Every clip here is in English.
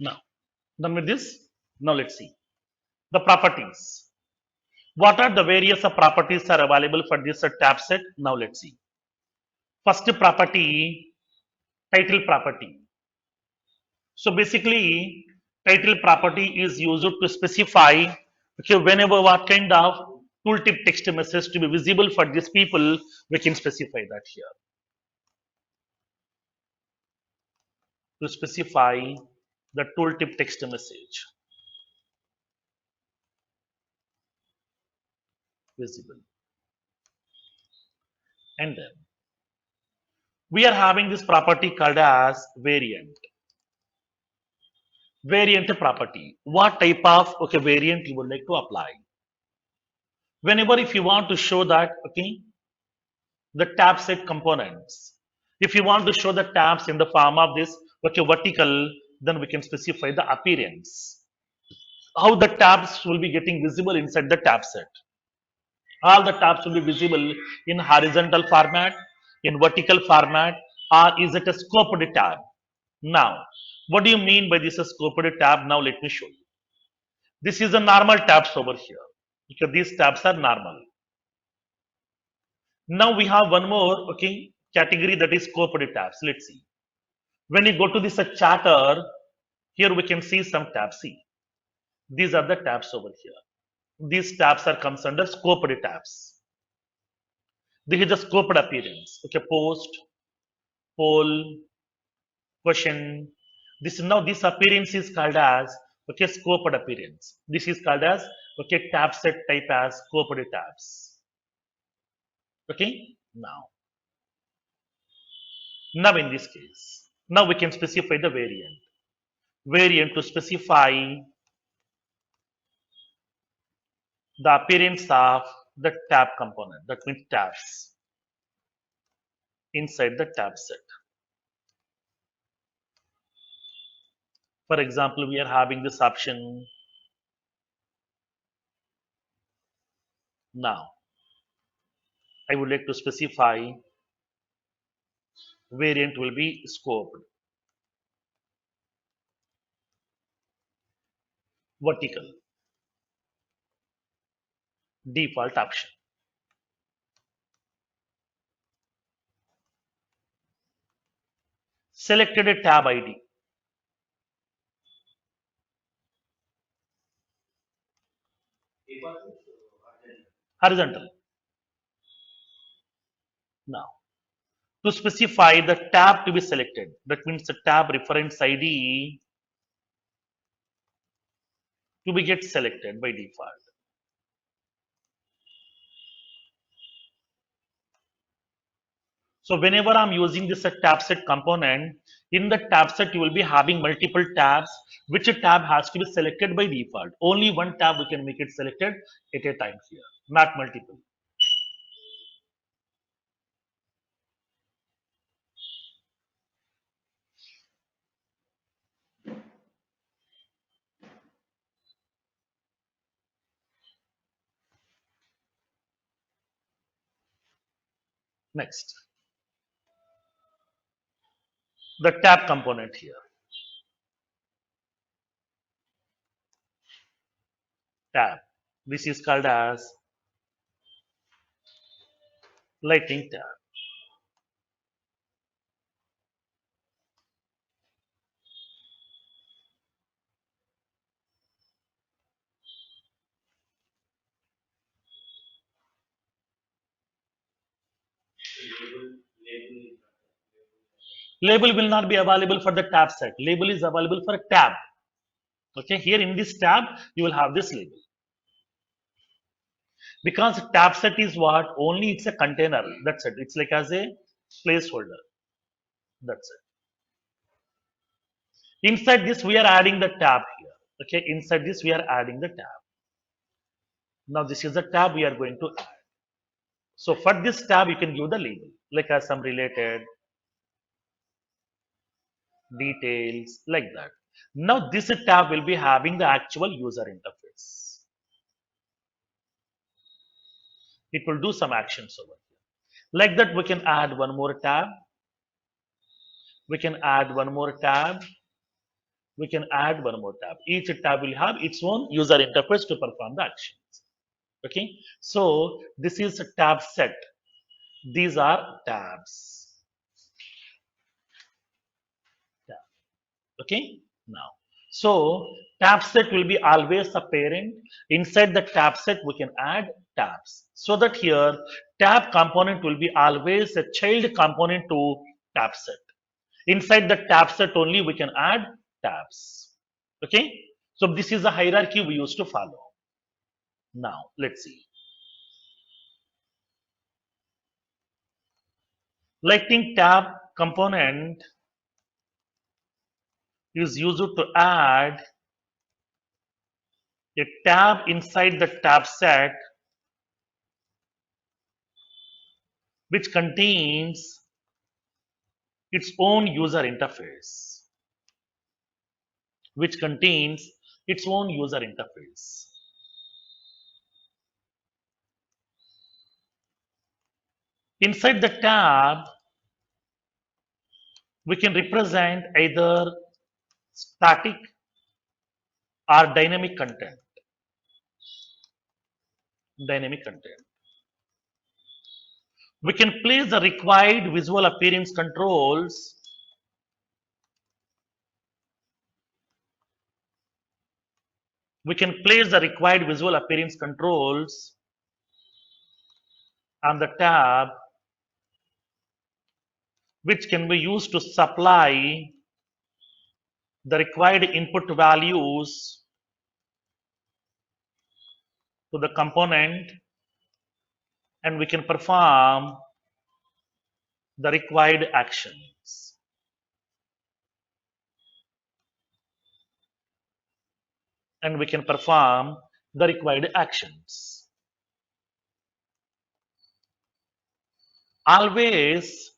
Now, done with this. Now let's see the properties. What are the various properties are available for this tab set? Now let's see. First property, title property. So basically, title property is used to specify okay whenever what kind of tooltip text message to be visible for these people, we can specify that here. To specify the tooltip text message visible, and then we are having this property called as variant. Variant property. What type of okay variant you would like to apply? Whenever if you want to show that okay the tab set components. If you want to show the tabs in the form of this okay vertical, then we can specify the appearance. How the tabs will be getting visible inside the tab set. All the tabs will be visible in horizontal format, in vertical format, or is it a scoped tab? Now, what do you mean by this a scoped tab? Now let me show you. This is the normal tabs over here because these tabs are normal. Now we have one more okay category that is scoped tabs. Let's see. When you go to this charter, here we can see some tabs. See, these are the tabs over here. These tabs are comes under scoped tabs. This is the scoped appearance. Okay, post, poll, question. This is now this appearance is called as okay scoped appearance. This is called as okay tab set type as scoped tabs. Okay, now in this case, now we can specify the variant. Variant to specify the appearance of the tab component. That means tabs inside the tab set. For example, we are having this option now. I would like to specify variant will be scoped, vertical, default option. Selected a tab ID, horizontal. Now, to specify the tab to be selected, that means the tab reference ID to be get selected by default. So whenever I'm using this tab set component, in the tab set you will be having multiple tabs, which a tab has to be selected by default. Only one tab we can make it selected at a time here, not multiple. Next, the tab component here. Tab. This is called as Lightning tab. Label will not be available for the tab set. Label is available for a tab. Okay, here in this tab, you will have this label. Because tab set is what? Only it's a container. That's it. It's like as a placeholder. That's it. Inside this, we are adding the tab here. Okay, inside this, we are adding the tab. Now, this is the tab we are going to add. So, for this tab, you can give the label, like as some related details, like that. Now, this tab will be having the actual user interface. It will do some actions over here. Like that, we can add one more tab. We can add one more tab. we can add one more tab. Each tab will have its own user interface to perform the actions. Okay, so this is a tab set. These are tabs. Okay, now, so tab set will be always a parent. Inside the tab set, we can add tabs. So that here, tab component will be always a child component to tab set. Inside the tab set only, we can add tabs. Okay, so this is the hierarchy we used to follow. Now, let's see. Lighting tab component is used to add a tab inside the tab set which contains its own user interface. Which contains its own user interface. Inside the tab, we can represent either static or dynamic content. Dynamic content. We can place the required visual appearance controls we can place the required visual appearance controls on the tab which can be used to supply the required input values to the component, and we can perform the required actions. And we can perform the required actions. Always,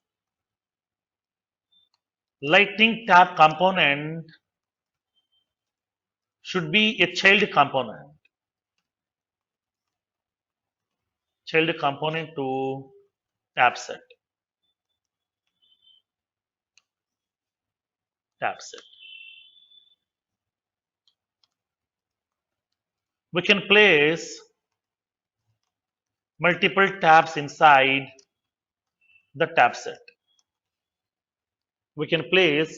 lighting tab component should be a child component. Child component to tab set. Tab set. We can place multiple tabs inside the tab set. We can place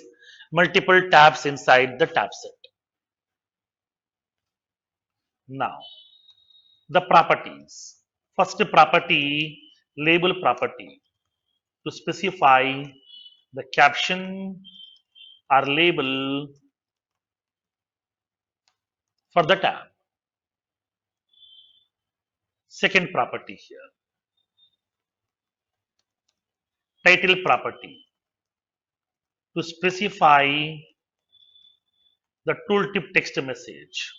multiple tabs inside the tab set. Now, the properties. First property, label property, to specify the caption or label for the tab. Second property here, title property, to specify the tooltip text message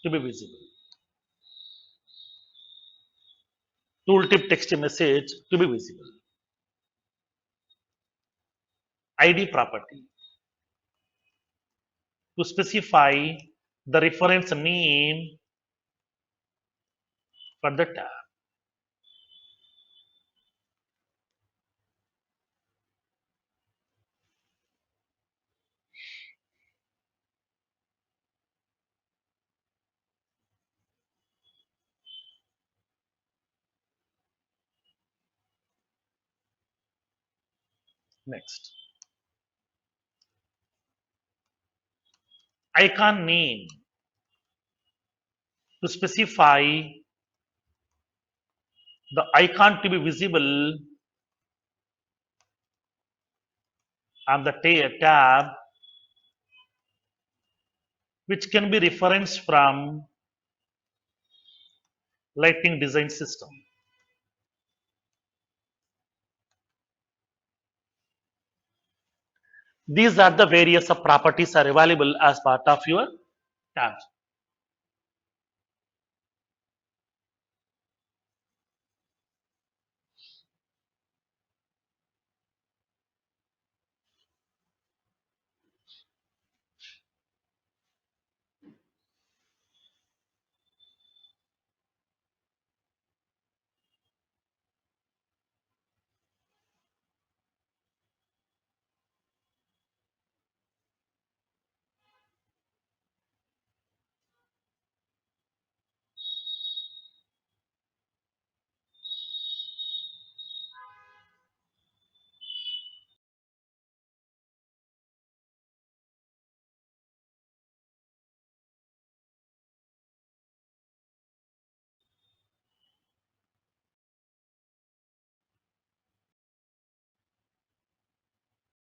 to be visible. Tooltip text message to be visible. ID property, to specify the reference name for the tab. Next, icon name, to specify the icon to be visible on the tab, which can be referenced from lighting design system. These are the various properties are available as part of your tab